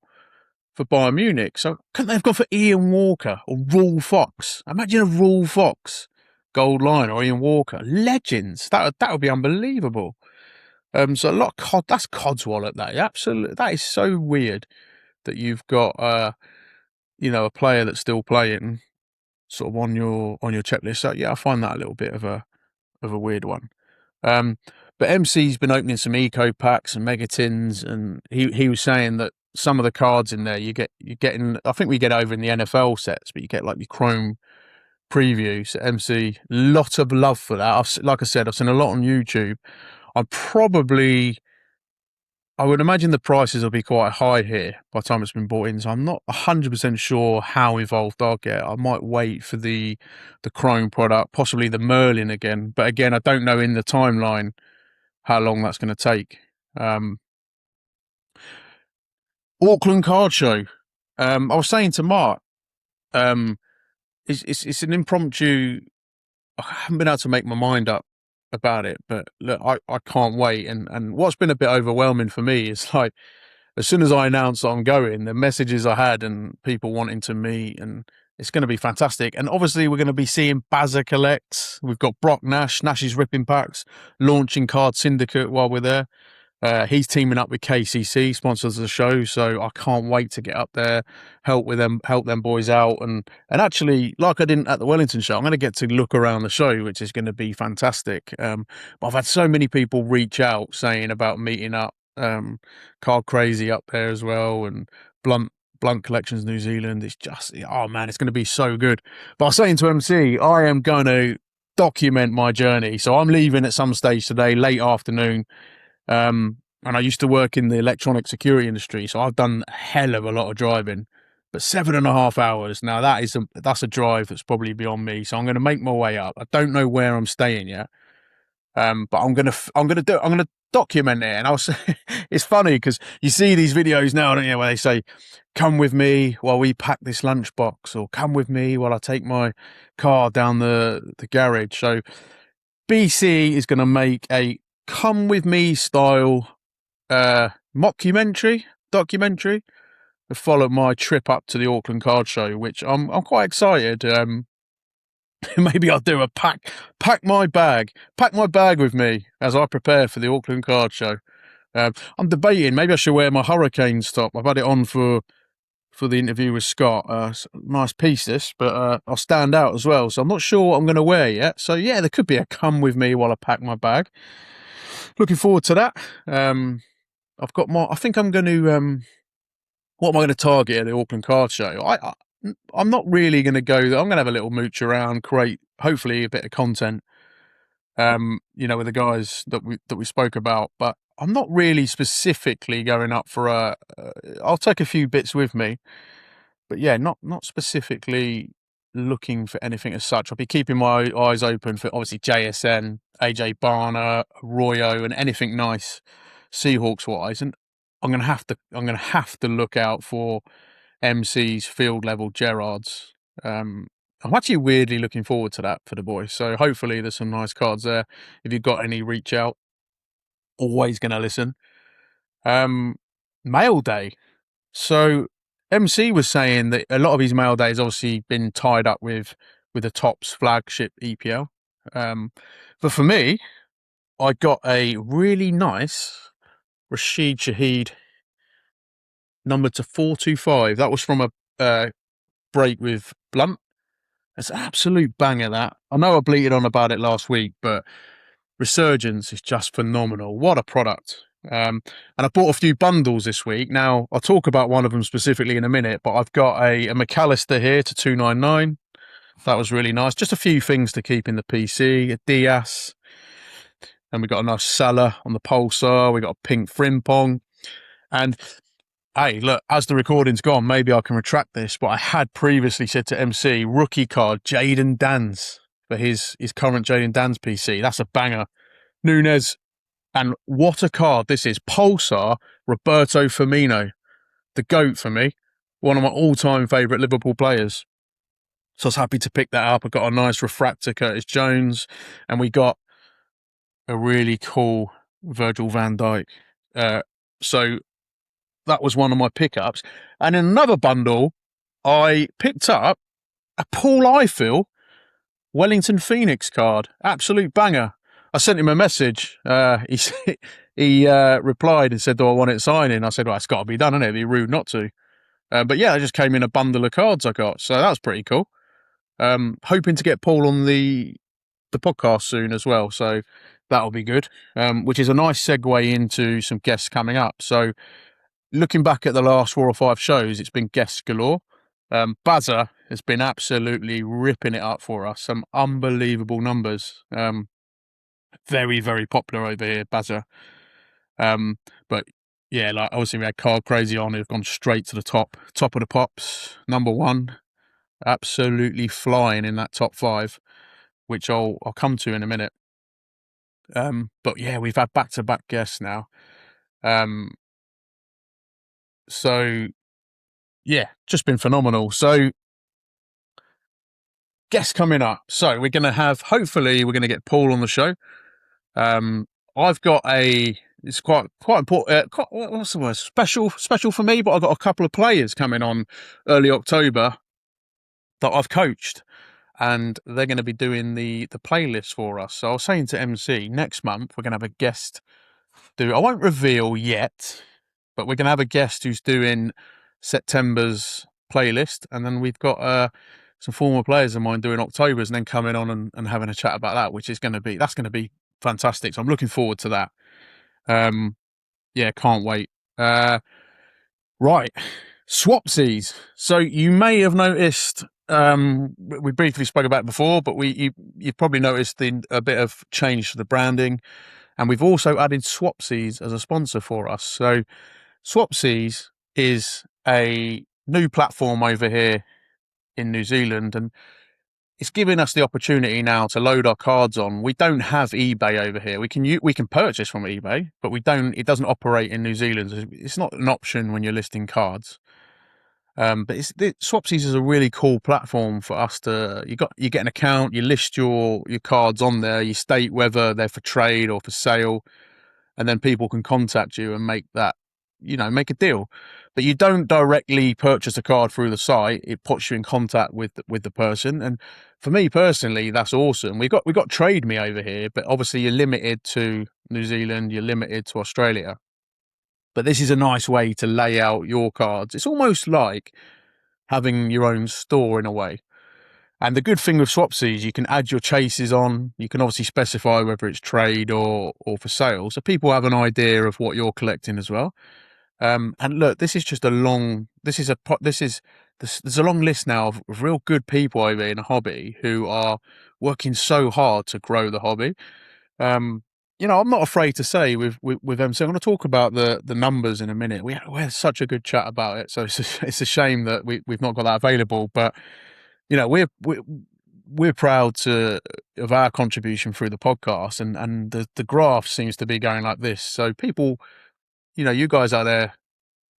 Bayern Munich. So couldn't they have gone for Ian Walker or Raul Fox? Imagine a Raul Fox Gold Lion or Ian Walker. Legends. That would be unbelievable. So a lot of that's Codswollop. That absolutely, that is so weird that you've got a player that's still playing sort of on your checklist. So yeah, I find that a little bit of a weird one. But MC's been opening some eco packs and mega tins, and he was saying that some of the cards in there you're getting. I think we get over in the NFL sets, but you get like your Chrome previews. So MC, lot of love for that. Like I said, I've seen a lot on YouTube. I would imagine the prices will be quite high here by the time it's been bought in, so I'm not 100% sure how involved I'll get. I might wait for the Chrome product, possibly the Merlin again. But again, I don't know in the timeline how long that's going to take. Auckland Card Show. I was saying to Mark, it's an impromptu. I haven't been able to make my mind up about it, but look, I can't wait. And what's been a bit overwhelming for me is like, as soon as I announced that I'm going, the messages I had and people wanting to meet, and it's going to be fantastic. And obviously we're going to be seeing Bazza collects. We've got Brock Nash's ripping packs, launching Card Syndicate while we're there. He's teaming up with KCC, sponsors of the show, so I can't wait to get up there, help them boys out, and actually, like I didn't at the Wellington show, I'm going to get to look around the show, which is going to be fantastic. But I've had so many people reach out saying about meeting up, Card Crazy up there as well, and Blunt Collections New Zealand. It's just, oh man, it's going to be so good. But I was saying to MC, I am going to document my journey, so I'm leaving at some stage today, late afternoon. And I used to work in the electronic security industry, so I've done a hell of a lot of driving. But 7.5 hours now, that's a drive that's probably beyond me. So I'm going to make my way up. I don't know where I'm staying yet, but I'm going to document it. And I'll say it's funny because you see these videos now, don't you, where they say, "Come with me while we pack this lunchbox," or "Come with me while I take my car down the garage." So BC is going to make a come with me style documentary to follow my trip up to the Auckland Card Show, which I'm quite excited. Maybe I'll do a pack my bag with me as I prepare for the Auckland Card Show. I'm debating maybe I should wear my Hurricanes top. I've had it on for the interview with Scott. Nice piece this, but I'll stand out as well. So I'm not sure what I'm going to wear yet. So yeah, there could be a come with me while I pack my bag. Looking forward to that. I've got I think I'm going to, what am I going to target at the Auckland Card Show? I'm not really going to go there. I'm going to have a little mooch around, create hopefully a bit of content, with the guys that we spoke about, but I'm not really specifically going up for I'll take a few bits with me, but yeah, not specifically looking for anything as such. I'll be keeping my eyes open for obviously JSN, AJ Barner, Royo, and anything nice Seahawks wise. And I'm gonna have to look out for MC's field level Gerrards. I'm actually weirdly looking forward to that for the boys. So hopefully there's some nice cards there. If you've got any, reach out. Always gonna listen. Mail day. So MC was saying that a lot of his mail day has obviously been tied up with the Topps Flagship EPL. But for me, I got a really nice Rashid Shaheed number to 425. That was from a break with Blunt. It's an absolute banger, that. I know I bleated on about it last week, but Resurgence is just phenomenal. What a product. And I bought a few bundles this week. Now, I'll talk about one of them specifically in a minute, but I've got a McAllister here to 299. That was really nice. Just a few things to keep in the PC. A Diaz. and we got a nice Salah on the Pulsar. We got a pink Frimpong. And hey, look, as the recording's gone, maybe I can retract this, but I had previously said to MC, rookie card, Jayden Danns, for his current Jayden Danns PC. That's a banger. Nunes, and what a card this is. Pulsar, Roberto Firmino, the GOAT for me, one of my all-time favourite Liverpool players. So I was happy to pick that up. I got a nice refractor Curtis Jones, and we got a really cool Virgil van Dijk. So that was one of my pickups. And in another bundle, I picked up a Paul Ifill Wellington Phoenix card. Absolute banger. I sent him a message. He replied and said, do I want it signing? I said, well, it's got to be done, isn't it? It'd be rude not to. But yeah, it just came in a bundle of cards I got. So that was pretty cool. Hoping to get Paul on the podcast soon as well. So that'll be good, which is a nice segue into some guests coming up. So looking back at the last 4 or 5 shows, it's been guests galore. Bazza has been absolutely ripping it up for us. Some unbelievable numbers. Very, very popular over here, Bazza. But yeah, like obviously we had Card Crazy on, who've gone straight to the top of the pops. Number 1, absolutely flying in that top 5, which I'll come to in a minute. But yeah, we've had back-to-back guests now. So yeah, just been phenomenal. So guests coming up. So we're going to have, hopefully we're going to get Paul on the show. I've got it's quite important, what's the word? Special for me, but I've got a couple of players coming on early October that I've coached, and they're going to be doing the playlist for us. So I was saying to MC, next month we're going to have a guest I won't reveal yet, but we're going to have a guest who's doing September's playlist, and then we've got some former players of mine doing October's, and then coming on and having a chat about that, which is going to be fantastic. So I'm looking forward to that. Yeah, can't wait. Right, swapsies. So you may have noticed, we briefly spoke about it before, but you've probably noticed a bit of change to the branding, and we've also added Swapsies as a sponsor for us. So Swapsies is a new platform over here in New Zealand, and it's giving us the opportunity now to load our cards on. We don't have eBay over here. We can purchase from eBay, but it doesn't operate in New Zealand. It's not an option when you're listing cards. But Swapsies is a really cool platform for us you get an account, you list your cards on there, you state whether they're for trade or for sale, and then people can contact you and make a deal. But you don't directly purchase a card through the site. It puts you in contact with the person. And for me personally, that's awesome. We got Trade Me over here, but obviously you're limited to New Zealand, you're limited to Australia. But this is a nice way to lay out your cards. It's almost like having your own store in a way. And the good thing with Swapsies, you can add your chases on. You can obviously specify whether it's trade or for sale, so people have an idea of what you're collecting as well. And look, this is just a long. There's a long list now of real good people over in the hobby who are working so hard to grow the hobby. I'm not afraid to say with MC, I'm going to talk about the numbers in a minute. We had such a good chat about it, so it's a shame that we've not got that available. But we're proud of our contribution through the podcast, and the graph seems to be going like this. So people, you guys out there,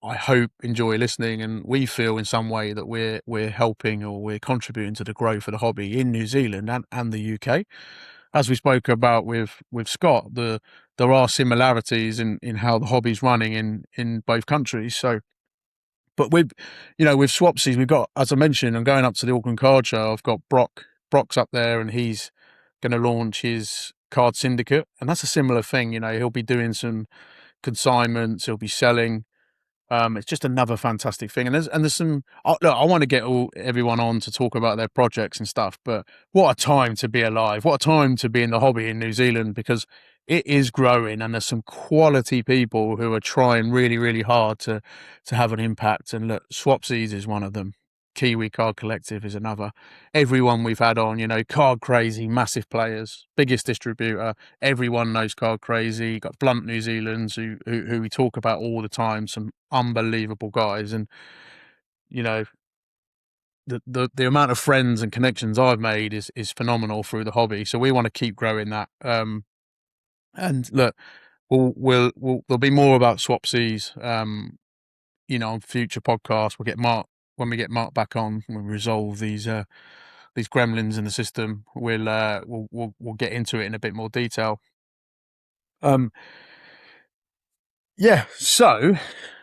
I hope enjoy listening, and we feel in some way that we're helping or we're contributing to the growth of the hobby in New Zealand and the UK. As we spoke about with Scott, there are similarities in how the hobby's running in both countries. So, but with Swapsies, we've got, as I mentioned, I'm going up to the Auckland Card Show. I've got Brock's up there, and he's going to launch his card syndicate, and that's a similar thing. He'll be doing some consignments, he'll be selling. It's just another fantastic thing, and there's some. Look, I want to get everyone on to talk about their projects and stuff, but what a time to be alive! What a time to be in the hobby in New Zealand, because it is growing, and there's some quality people who are trying really, really hard to have an impact. And look, Swapsies is one of them. Kiwi Card Collective is another. Everyone we've had on, you know, Card Crazy, massive players, biggest distributor. Everyone knows Card Crazy. You've got Blunt New Zealand's who we talk about all the time. Some unbelievable guys, and you know, the amount of friends and connections I've made is phenomenal through the hobby. So we want to keep growing that. And look, there'll be more about Swapsies. You know, on future podcasts, we'll get Mark when we get Mark back on. When we resolve these gremlins in the system, we'll get into it in a bit more detail. Yeah. So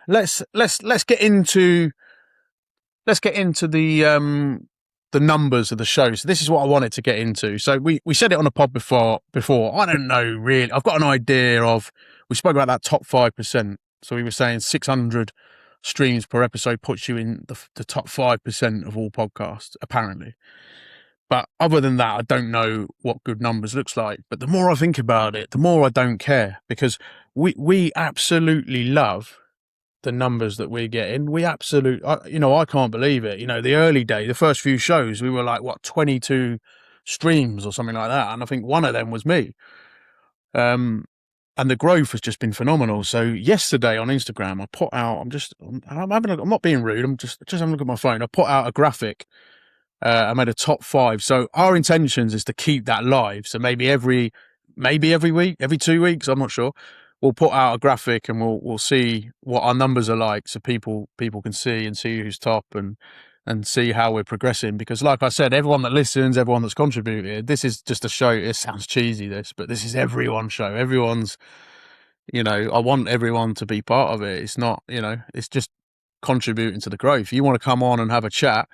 let's get into the numbers of the show. So this is what I wanted to get into. So we said it on a pod before. I don't know really. I've got an idea of. We spoke about that top 5%. So we were saying 600 streams per episode puts you in the top 5% of all podcasts, apparently. But other than that, I don't know what good numbers looks like. But the more I think about it, the more I don't care, because we absolutely love the numbers that we're getting. I can't believe it. You know, the early day, the first few shows, we were like, 22 streams or something like that. And I think one of them was me. And the growth has just been phenomenal. So yesterday on Instagram, I put out, I'm not being rude. I'm just having a look at my phone. I put out a graphic. I made a top 5. So our intentions is to keep that live. So maybe every week, every 2 weeks, I'm not sure, we'll put out a graphic and we'll see what our numbers are like, so people can see who's top and see how we're progressing. Because like I said, everyone that listens, everyone that's contributed, this is just a show. It sounds cheesy, but this is everyone's show. Everyone's, you know, I want everyone to be part of it. It's not, you know, it's just contributing to the growth. If you want to come on and have a chat,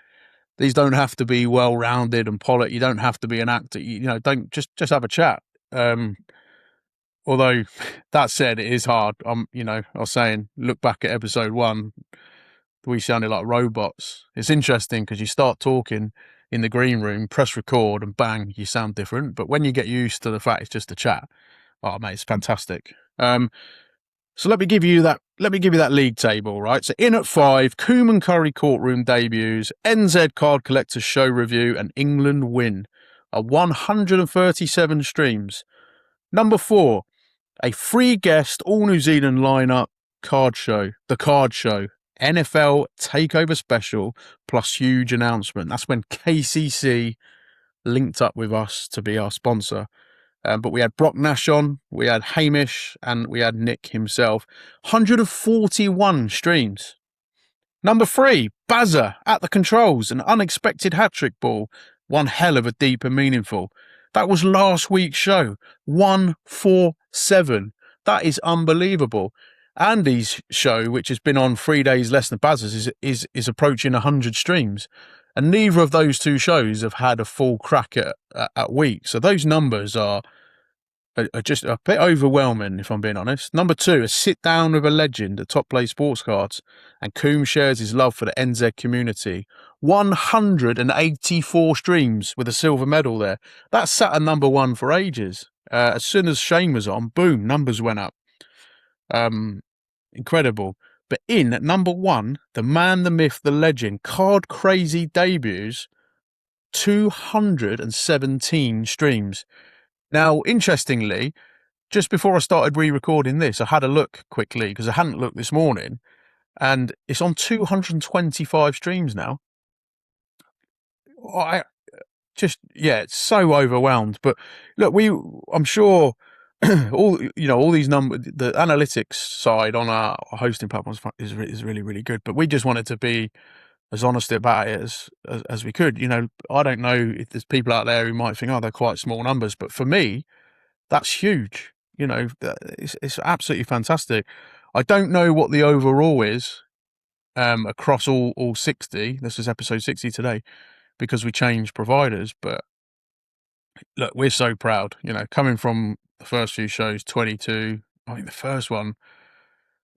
these don't have to be well-rounded and polished. You don't have to be an actor. You know, don't just have a chat. Although that said, it is hard. You know, I was saying, look back at episode 1, we sounded like robots. It's interesting because you start talking in the green room, press record, and bang, you sound different. But when you get used to the fact it's just a chat, oh mate, it's fantastic. So let me give you that league table, right? So in at 5, Coom Currie Courtroom debuts, NZ Card Collectors Show Review, and England win. 137 streams. Number 4, a free guest All New Zealand lineup card show, the Card Show, NFL Takeover Special plus huge announcement. That's when KCC linked up with us to be our sponsor. But we had Brock Nash on, we had Hamish, and we had Nick himself. 141 streams. Number 3, Bazza at the controls, an unexpected hat-trick ball. One hell of a deep and meaningful. That was last week's show. 147. That is unbelievable. Andy's show, which has been on 3 days less than Bazza's, is approaching 100 streams. And neither of those two shows have had a full crack at week. So those numbers are just a bit overwhelming, if I'm being honest. Number 2, a sit down with a legend at Top Play Sports Cards. And Coom shares his love for the NZ community. 184 streams with a silver medal there. That sat at number 1 for ages. As soon as Shane was on, boom, numbers went up. Incredible. But in at number 1, the man, the myth, the legend, Card Crazy debuts, 217 streams. Now, interestingly, just before I started re-recording this, I had a look quickly because I hadn't looked this morning, and it's on 225 streams now. It's so overwhelmed. But look, I'm sure all these numbers, the analytics side on our hosting platforms is really, really good. But we just wanted to be as honest about it as we could. You know, I don't know if there's people out there who might think, oh, they're quite small numbers, but for me, that's huge. You know, it's absolutely fantastic. I don't know what the overall is across all 60. This is episode 60 today because we changed providers. But look, we're so proud. You know, coming from the first few shows, 22. I think the first one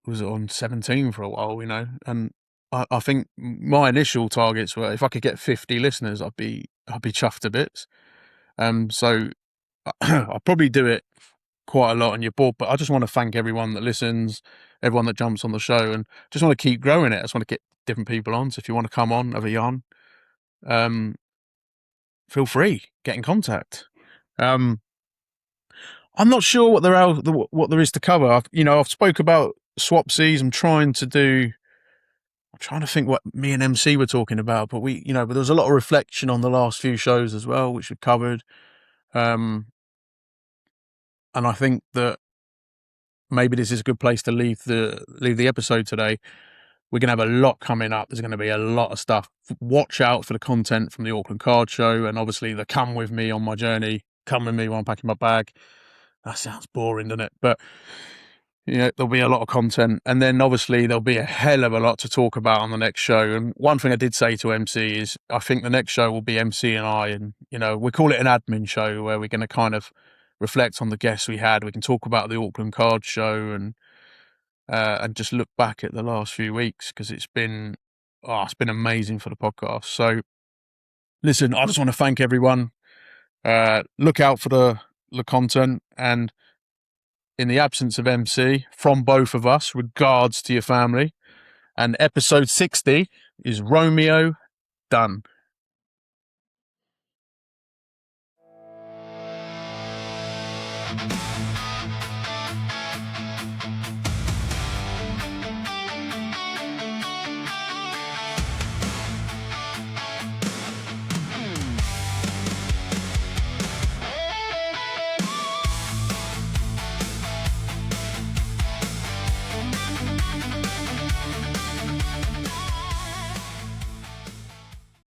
was on 17 for a while. You know, and I think my initial targets were if I could get 50 listeners, I'd be chuffed to bits. So I'll probably do it quite a lot on your board, but I just want to thank everyone that listens, everyone that jumps on the show, and just want to keep growing it. I just want to different people on. So if you want to come on, have a yarn, feel free, get in contact. I'm not sure what there is to cover. I've spoke about swapsies. I'm trying to think what me and MC were talking about, but but there was a lot of reflection on the last few shows as well, which we covered. And I think that maybe this is a good place to leave the episode today. We're going to have a lot coming up. There's going to be a lot of stuff. Watch out for the content from the Auckland Card Show, and obviously the come with me on my journey. Come with me while I'm packing my bag. That sounds boring, doesn't it? But there'll be a lot of content, and then obviously there'll be a hell of a lot to talk about on the next show. And one thing I did say to MC is I think the next show will be MC and I, and we call it an admin show where we're going to kind of reflect on the guests we had. We can talk about the Auckland Card Show and just look back at the last few weeks, because it's been amazing for the podcast. So listen, I just want to thank everyone. Look out for the content, and in the absence of MC, from both of us, regards to your family. And episode 60 is Romeo done.